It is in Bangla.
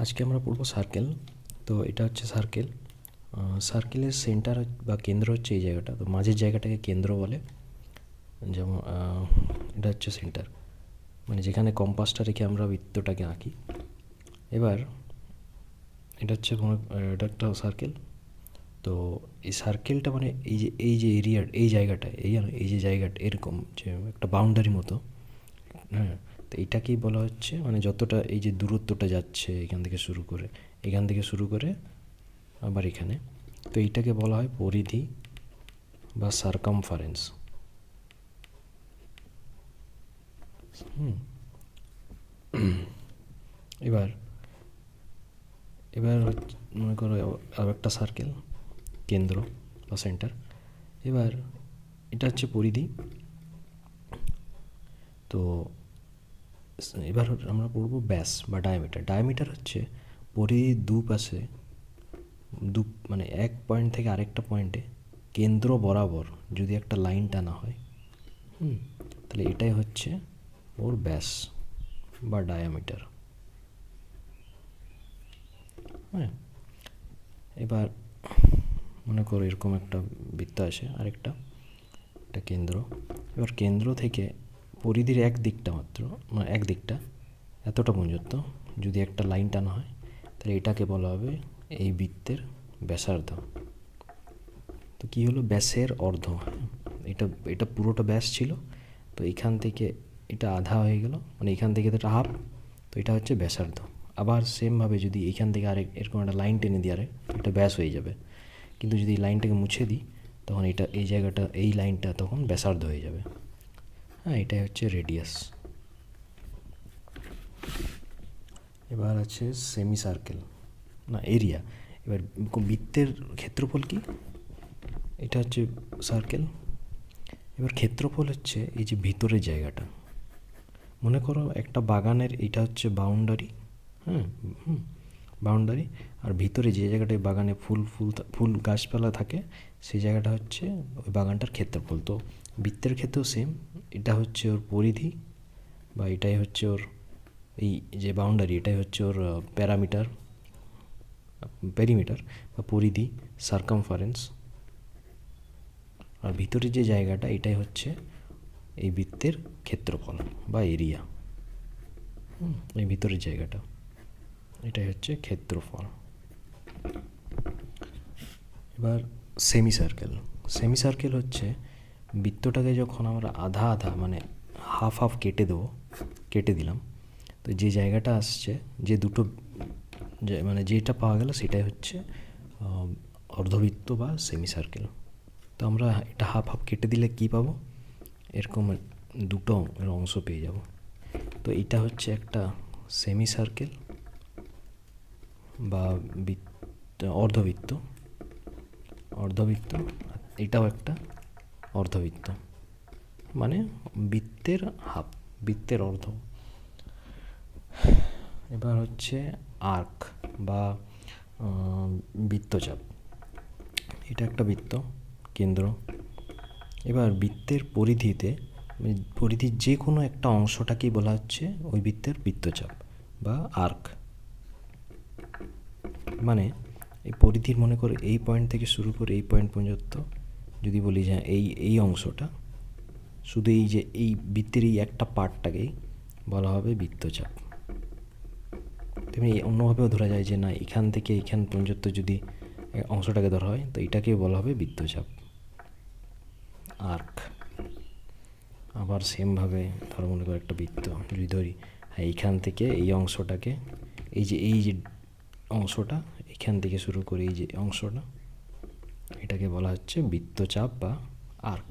আজকে আমরা পড়বো সার্কেল। তো এটা হচ্ছে সার্কেল। সার্কেলের সেন্টার বা কেন্দ্র হচ্ছে এই জায়গাটা, তো মাঝের জায়গাটাকে কেন্দ্র বলে। যেমন এটা হচ্ছে সেন্টার, মানে যেখানে কম্পাসটা রেখে আমরা বৃত্তটাকে আঁকি। এবার এটা হচ্ছে এটা একটা সার্কেল। তো এই সার্কেলটা মানে এই যে এরিয়ার এই জায়গাটা, এই যে জায়গাটা এরকম যে একটা বাউন্ডারি মতো, হ্যাঁ। তো এইটাকেই বলা হচ্ছে, মানে যতটা এই যে দূরত্বটা যাচ্ছে এখান থেকে শুরু করে আবার এখানে, তো এইটাকে বলা হয় পরিধি বা সার্কামফারেন্স। এবার এবার মনে করো আর একটা সার্কেল, কেন্দ্র বা সেন্টার। এবার এটা হচ্ছে পরিধি। তো এবার আমরা পড়বো ব্যাস বা ডায়ামিটার। ডায়ামিটার হচ্ছে পরিধির দুপাশে মানে এক পয়েন্ট থেকে আরেকটা পয়েন্টে কেন্দ্র বরাবর যদি একটা লাইন টানা হয়, তাহলে এটাই হচ্ছে ওর ব্যাস বা ডায়ামিটার। হ্যাঁ, এবার মনে করো এরকম একটা বৃত্ত আসে, আরেকটা একটা কেন্দ্র। এবার কেন্দ্র থেকে পরিধির এক দিকটা মাত্র, মানে এক দিকটা এতটা পর্যন্ত যদি একটা লাইন টানা হয়, তাহলে এটাকে বলা হবে এই বৃত্তের ব্যাসার্ধ। তো কী হলো, ব্যাসের অর্ধ। এটা এটা পুরোটা ব্যাস ছিল, তো এখান থেকে এটা আধা হয়ে গেল, মানে এখান থেকে এটা হাফ, তো এটা হচ্ছে ব্যাসার্ধ। আবার সেমভাবে যদি এইখান থেকে আরেক এরকম একটা লাইন টেনে দিই আরে, এটা ব্যাস হয়ে যাবে। কিন্তু যদি এই লাইনটাকে মুছে দিই, তখন এটা এই জায়গাটা এই লাইনটা তখন ব্যাসার্ধ হয়ে যাবে। হ্যাঁ, এটাই হচ্ছে রেডিয়াস। এবার আছে সেমি সার্কেল, না এরিয়া। এবার বৃত্তের ক্ষেত্রফল কি, এটা হচ্ছে সার্কেল। এবার ক্ষেত্রফল হচ্ছে এই যে ভিতরের জায়গাটা। মনে করো একটা বাগানের এটা হচ্ছে বাউন্ডারি, হ্যাঁ, বাউন্ডারি। আর ভিতরে যে জায়গাটায় বাগানে ফুল গাছপালা থাকে, সেই জায়গাটা হচ্ছে ওই বাগানটার ক্ষেত্রফল। তো বৃত্তের ক্ষেত্রেও সেম, এটা হচ্ছে ওর পরিধি বা এটাই হচ্ছে ওর এই যে বাউন্ডারি, এটাই হচ্ছে ওর পেরিমিটার বা পরিধি, সার্কামফারেন্স। আর ভিতরে যে জায়গাটা, এটাই হচ্ছে এই বৃত্তের ক্ষেত্রফল বা এরিয়া। এই ভিতরের জায়গাটা, এটাই হচ্ছে ক্ষেত্রফল। এবার সেমি সার্কেল। সেমি সার্কেল হচ্ছে বৃত্তটাকে যখন আমরা আধা আধা মানে হাফ হাফ কেটে দিলাম, তো যে জায়গাটা আসছে, যে দুটো মানে যেটা পাওয়া গেল সেটাই হচ্ছে অর্ধবৃত্ত বা সেমি সার্কেল। তো আমরা এটা হাফ হাফ কেটে দিলে কি পাবো, এরকম দুটো অংশ পেয়ে যাব। তো এটা হচ্ছে একটা সেমি সার্কেল বা অর্ধবৃত্ত। এটাও একটা অর্ধবৃত্ত, মানে বৃত্তের হাফ, বৃত্তের অর্ধ। এবার হচ্ছে আর্ক বা বৃত্তচাপ। এটা একটা বৃত্ত কেন্দ্র। এবার বৃত্তের পরিধির যে কোনো একটা অংশটাকেই বলা হচ্ছে ওই বৃত্তের বৃত্তচাপ বা আর্ক। মানে এই পরিধির মনে করে এই পয়েন্ট থেকে শুরু করে এই পয়েন্ট পর্যন্ত যদি বলি যে এই অংশটা, শুধু এই যে এই বৃত্তের এই একটা পার্টটাকেই বলা হবে বৃত্তচাপ। তেমনি অন্যভাবেও ধরা যায় যে না, এখান থেকে এইখান পর্যন্ত যদি অংশটাকে ধরা হয়, তো এটাকে বলা হবে বৃত্তচাপ, আর্ক। আবার সেমভাবে ধরো মনে করো একটা বৃত্ত যদি ধরি, হ্যাঁ, এইখান থেকে এই অংশটাকে, এই যে অংশটা এখান থেকে শুরু করে এই যে অংশটা, এটাকে বলা হচ্ছে বৃত্তচাপ বা আর্ক।